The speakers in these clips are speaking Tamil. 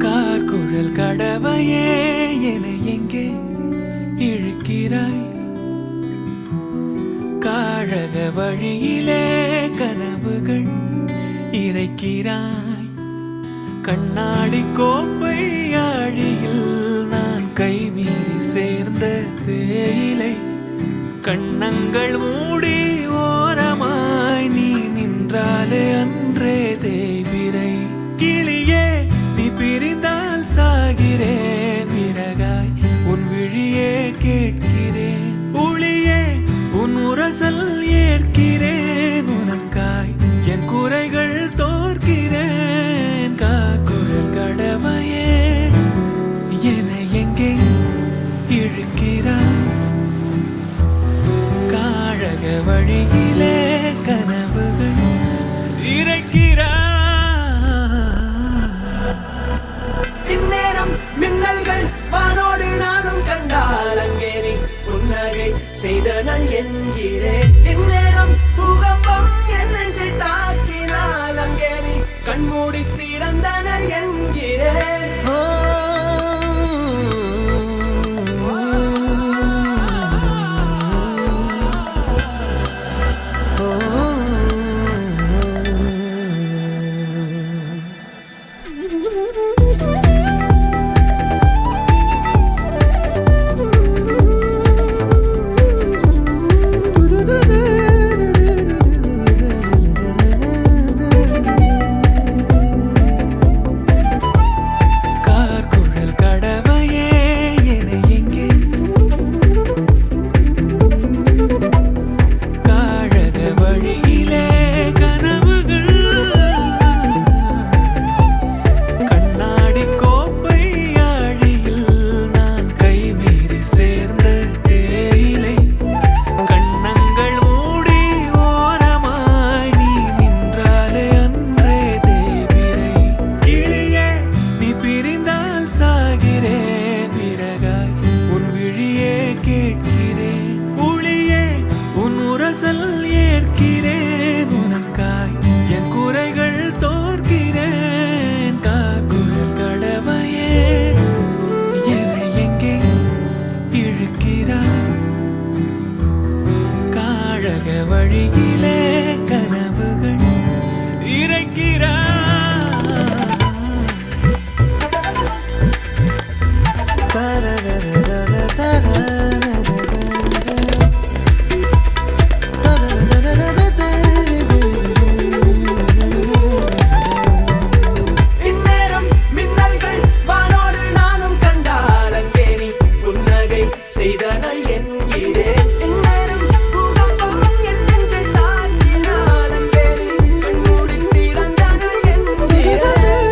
கார்குழல் கடவையே என எங்கே இழுக்கிறாய்? காழக வழியிலே கனவுகள் இறைக்கிறாய். கண்ணாடி கோப்பை ஆழியில் நான் கைமீறி சேர்ந்த தேயிலை. கண்ணங்கள் மூடி ஓரமாய் நீ நின்றாலே அன்றே தேய்பிரை. கிளியே நீ பிரிந்தால் சாகிறேன், விறகாய் உன் விழியே கேட்கிறேன். ஒளியே உன் உரசல் ஏற்கிறேன், உனக்காய் என் குறைகள் தோற்கிறேன். காக்குழல் கடவையே என எங்கே இழுக்கிறாய்? காழக வழியிலே கனவுகள் இறைக்கிறாய். இந்நேரம் மின்னல்கள் வானோடு நானும் கண்டால் அங்கே நீ புன்னகை செய்தனல் என்கிறேன். இந்நேரம் பூகம்பம் என் நெஞ்சை தாக்கினால் அங்கே நீ கண்மூடி திறந்தனல் என்கிறேன். ஏற்கிறேன், உனக்காய் என் குறைகள் தோற்கிறேன். கார்குழல் கடவையே என எங்கே இழுக்கிறாய்? காழக வழியிலே கனவுகள் இறைக்கிறாய். செய்தனல் என்கிறேன். இந்நேரம் பூகம்பம் என் நெஞ்சை தாக்கினால் அங்கே நீ கண்மூடி திறந்தனல் என்கிறேன்.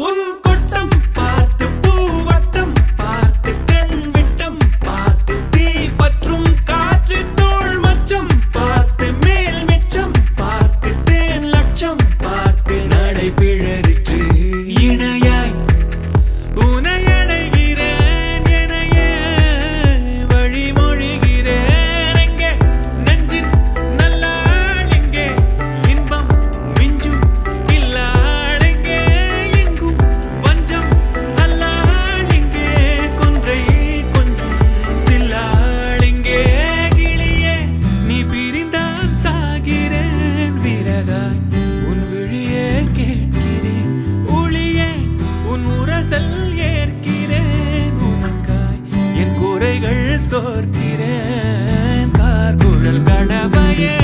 உன் கொட்டம் பார்த்து பூவட்டம் பார்த்து கண் விட்டம் பார்த்து தீ பற்றும் காற்று தோள் மச்சம் பார்த்து மேல் மிச்சம் பார்த்து தேன் லட்சம் பார்த்து நடை பிழறி இணையாய் உனை அடைகிறேன். எனையே வழிமொழிகிறேன். எங்கே நெஞ்சின் நல்லாள் எங்கே? இன்பம் மிஞ்சும் இல்லாள் எங்கே? எங்கும் வஞ்சம் அல்லாள் எங்கே? கொன்றை கொஞ்சம் சில்லாள் எங்கே? கிளியே நீ பிரிந்தால் சாகிறேன், விறகாய் உன் விழியே கேட்கிறேன். உன் உரசல் ஏற்கிறேன், உனக்காய் என் குறைகள் தோற்கிறேன். கார்குழல் கடவையே